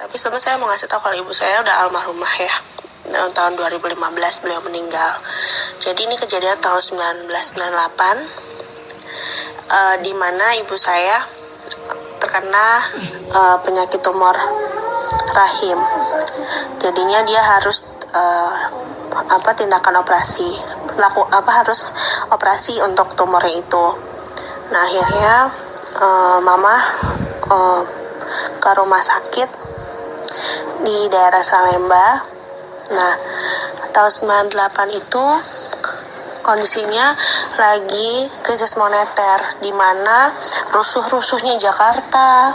Tapi sebelumnya saya mau ngasih tahu kalau ibu saya udah almarhumah ya. Tahun 2015 beliau meninggal. Jadi ini kejadian tahun 1998, di mana ibu saya terkena penyakit tumor rahim. Jadinya dia harus tindakan operasi, harus operasi untuk tumornya itu. Nah akhirnya mama ke rumah sakit di daerah Salemba. Nah tahun 98 itu kondisinya lagi krisis moneter, di mana rusuh-rusuhnya Jakarta,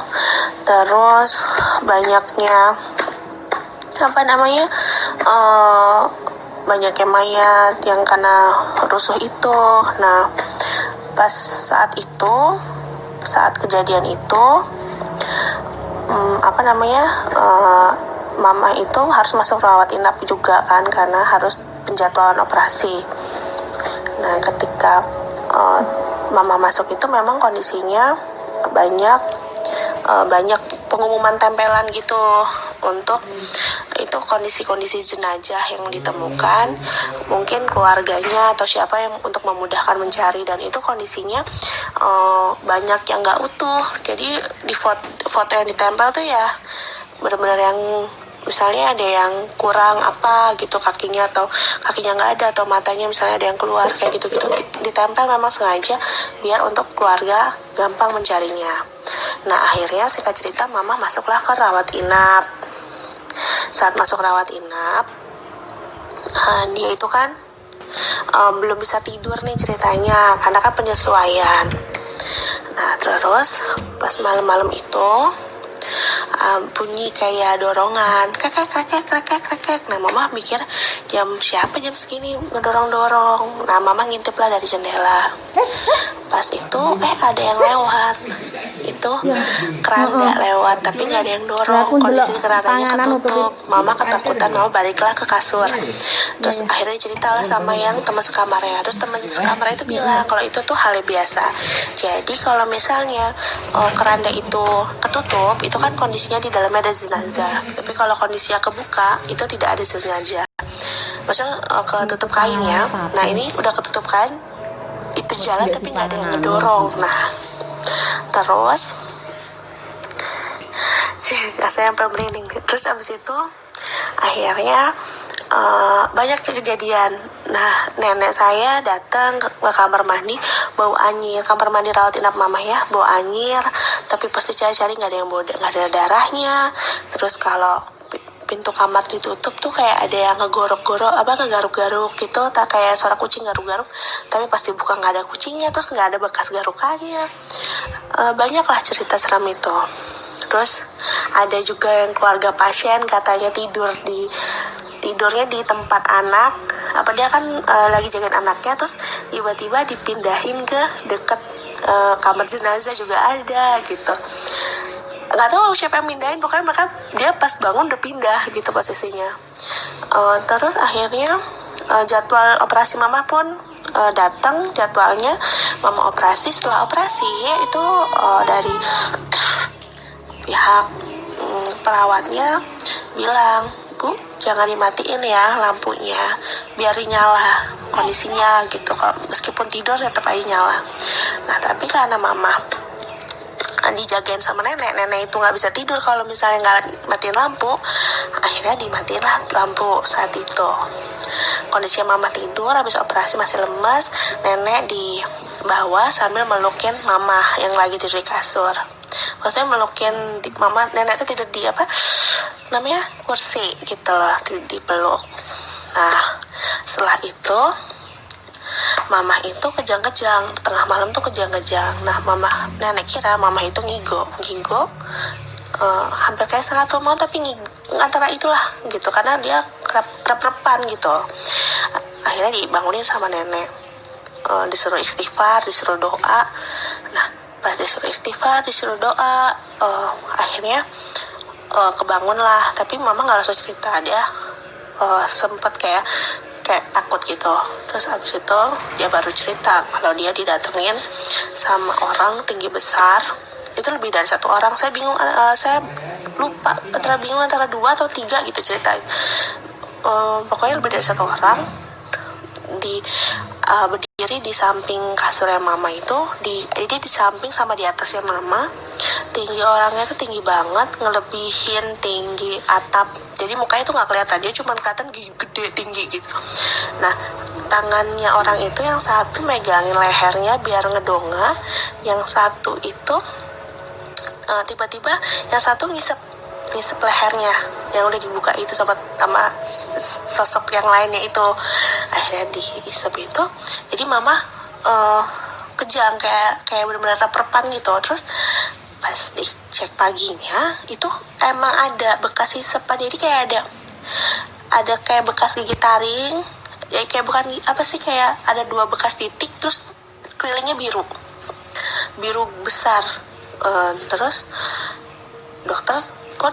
terus banyaknya banyaknya mayat yang kena rusuh itu. Nah pas saat kejadian itu mama itu harus masuk rawat inap juga kan, karena harus penjadwalan operasi. Nah ketika mama masuk itu memang kondisinya banyak pengumuman tempelan gitu untuk itu kondisi-kondisi jenazah yang ditemukan, mungkin keluarganya atau siapa yang untuk memudahkan mencari, dan itu kondisinya banyak yang nggak utuh. Jadi di foto yang ditempel tuh ya benar-benar yang misalnya ada yang kurang apa gitu, kakinya nggak ada, atau matanya misalnya ada yang keluar kayak gitu-gitu, ditempel memang sengaja biar untuk keluarga gampang mencarinya. Nah akhirnya singkat cerita mama masuklah ke rawat inap. Saat masuk rawat inap, dia itu kan belum bisa tidur nih ceritanya, karena kan penyesuaian. Nah terus pas malam-malam itu bunyi kayak dorongan, krek. Nah mama mikir jam segini ngedorong-dorong. Nah mama ngintip lah dari jendela. Pas itu ada yang lewat, itu keranda lewat, tapi nggak ada yang dorong. Kondisi kerandanya ketutup. Mama ketakutan, mama baliklah ke kasur. Terus akhirnya ceritalah sama yang teman sekamarnya. Terus teman sekamarnya itu bilang kalau itu tuh hal biasa. Jadi kalau misalnya keranda itu ketutup, itu kan kondisinya di dalamnya ada jenazah. Tapi kalau kondisinya kebuka, itu tidak ada jenazah. Maksudnya ketutup kain ya. Nah ini udah ketutup kain, itu jalan tapi nggak ada yang ngedorong. Nah terus saya sampai merinding. Terus abis itu akhirnya banyak kejadian. Nah nenek saya datang ke kamar mandi bau anyir, kamar mandi rawat inap mama ya, bau anyir, tapi pasti cari-cari nggak ada darahnya. Terus kalau pintu kamar ditutup tuh kayak ada yang ngegaruk-garuk gitu, tak kayak suara kucing garuk-garuk, tapi pasti bukan, nggak ada kucingnya, terus nggak ada bekas garukannya. Banyaklah cerita seram itu. Terus ada juga yang keluarga pasien katanya tidurnya di tempat anak, dia kan lagi jagain anaknya, terus tiba-tiba dipindahin ke deket kamar jenazah juga ada gitu. Nggak tahu siapa yang pindahin, pokoknya dia pas bangun udah pindah gitu posisinya. Terus akhirnya jadwal operasi mama pun datang, jadwalnya mama operasi. Setelah operasi itu dari pihak perawatnya bilang, Bu jangan dimatiin ya lampunya, biar nyala kondisinya gitu, meskipun tidur tetap aja nyala. Nah tapi karena mama dijagain sama nenek itu nggak bisa tidur kalau misalnya nggak matiin lampu, akhirnya dimatiin lah lampu saat itu. Kondisinya mama tidur, habis operasi masih lemas, nenek di bawah sambil melukin mama yang lagi tidur di kasur. Maksudnya melukin mama, nenek itu tidur di kursi gitu loh, dipeluk. Nah setelah itu mama itu kejang-kejang, tengah malam tuh kejang-kejang. Nah nenek kira mama itu ngigo, hampir kayak setengah mau, tapi antara itulah gitu, karena dia rep-repan gitu. Akhirnya dibangunin sama nenek, disuruh istighfar, disuruh doa. Nah pas disuruh istighfar, disuruh doa, akhirnya kebangun lah. Tapi mama nggak langsung cerita, dia sempet kayak takut gitu. Terus abis itu dia baru cerita kalau dia didatengin sama orang tinggi besar, itu lebih dari satu orang. Saya bingung, saya lupa, antara bingung antara 2 atau 3 gitu ceritanya. Pokoknya lebih dari 1 orang berdiri di samping kasurnya mama itu, dia di samping sama di atasnya mama. Tinggi orangnya tuh tinggi banget, ngelebihin tinggi atap, jadi mukanya tuh nggak kelihatan, dia cuma kelihatan gede tinggi gitu. Nah, tangannya orang itu yang satu megangin lehernya biar ngedongak, yang satu itu tiba-tiba yang satu ngisep lehernya yang udah dibuka itu sama sosok yang lainnya itu. Akhirnya diisep itu, jadi mama kejang kayak benar-benar perpan gitu. Terus pas dicek paginya itu emang ada bekas isepan, jadi kayak ada kayak bekas gigi taring, ya kayak bukan apa sih, kayak ada 2 bekas titik, terus kelilingnya biru besar. Terus dokter pun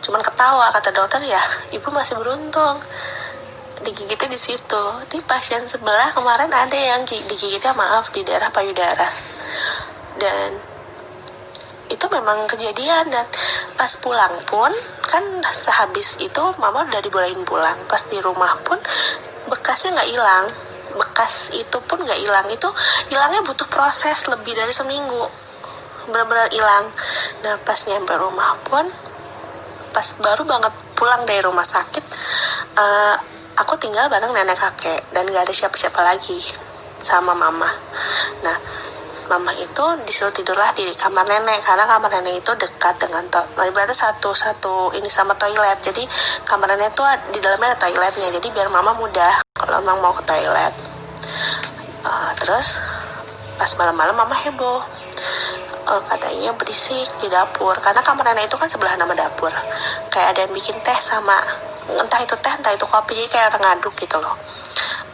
cuman ketawa, kata dokter, ya ibu masih beruntung digigitnya di situ. Di pasien sebelah kemarin ada yang digigitnya di daerah payudara, dan itu memang kejadian. Dan pas pulang pun kan sehabis itu mama udah dibolehin pulang, pas di rumah pun bekasnya nggak hilang, bekas itu pun nggak hilang. Itu hilangnya butuh proses lebih dari seminggu, benar-benar hilang. Nah, pas nyampe rumah pun, pas baru banget pulang dari rumah sakit, aku tinggal bareng nenek kakek dan gak ada siapa-siapa lagi sama mama. Nah, mama itu disuruh tidurlah di kamar nenek, karena kamar nenek itu dekat dengan berarti satu ini sama toilet. Jadi kamar nenek itu di dalamnya ada toiletnya, jadi biar mama mudah kalau memang mau ke toilet. Terus pas malam-malam mama heboh, katanya berisik di dapur, karena kamar nenek itu kan sebelah nama dapur, kayak ada yang bikin teh sama entah itu teh entah itu kopi, jadi kayak orang ngaduk gitu loh.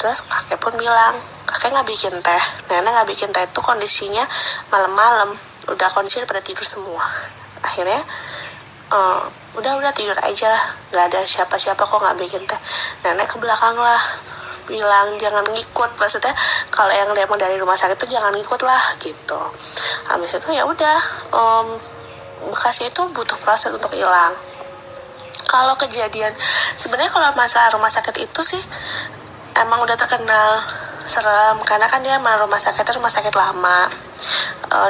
Terus kakek pun bilang kakek nggak bikin teh, nenek nggak bikin teh. Itu kondisinya malam-malam, udah kondisinya pada tidur semua. Akhirnya udah tidur aja, nggak ada siapa-siapa kok, nggak bikin teh. Nenek ke belakang lah bilang jangan ngikut, maksudnya kalau yang emang dari rumah sakit itu jangan ngikut lah gitu. Habis itu ya udah, bekasnya itu butuh proses untuk hilang. Kalau kejadian sebenarnya kalau masalah rumah sakit itu sih emang udah terkenal serem, karena kan dia rumah sakit lama.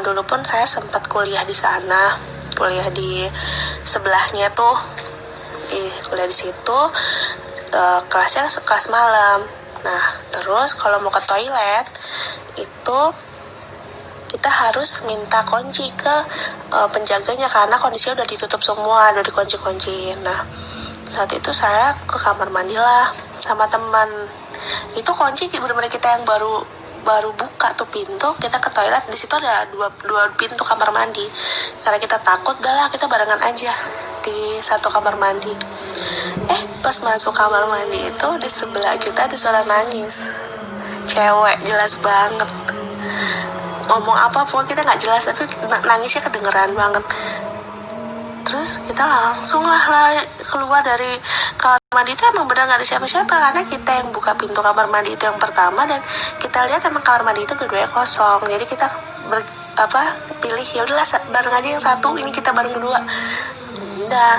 Dulu pun saya sempat kuliah di sana, kuliah di sebelahnya tuh, kuliah di situ. Kelasnya kelas malam. Nah, terus kalau mau ke toilet itu kita harus minta kunci ke penjaganya, karena kondisinya udah ditutup semua, udah dikunci-kunciin. Nah, saat itu saya ke kamar mandi lah sama teman. Itu kunci benar-benar kita yang baru buka tuh pintu, kita ke toilet, di situ ada dua pintu kamar mandi. Karena kita takut, udahlah kita barengan aja di satu kamar mandi. Pas masuk kamar mandi itu di sebelah kita ada suara nangis, cewek, jelas banget. Ngomong apa pun kita nggak jelas, tapi nangisnya kedengeran banget. Terus kita langsung lah keluar dari kamar mandi itu. Emang benar nggak ada siapa-siapa, karena kita yang buka pintu kamar mandi itu yang pertama, dan kita lihat emang kamar mandi itu dua-duanya kosong. Jadi kita pilih ya udahlah bareng aja yang satu, ini kita bareng berdua. Udah.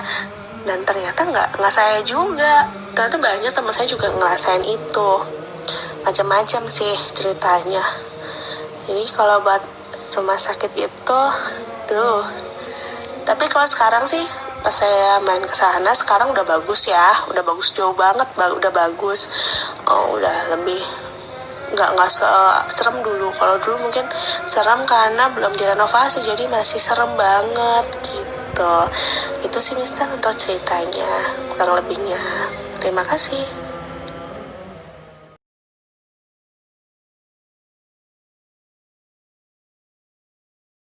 Dan ternyata nggak saya juga, ternyata banyak teman saya juga ngerasain itu. Macam-macam sih ceritanya. Jadi kalau buat rumah sakit itu, tapi kalau sekarang sih pas saya main ke sana sekarang udah bagus ya, udah bagus jauh banget, udah bagus. Udah lebih nggak serem dulu. Kalau dulu mungkin serem karena belum direnovasi, jadi masih serem banget gitu. Itu sih Mister untuk ceritanya, kurang lebihnya. Terima kasih.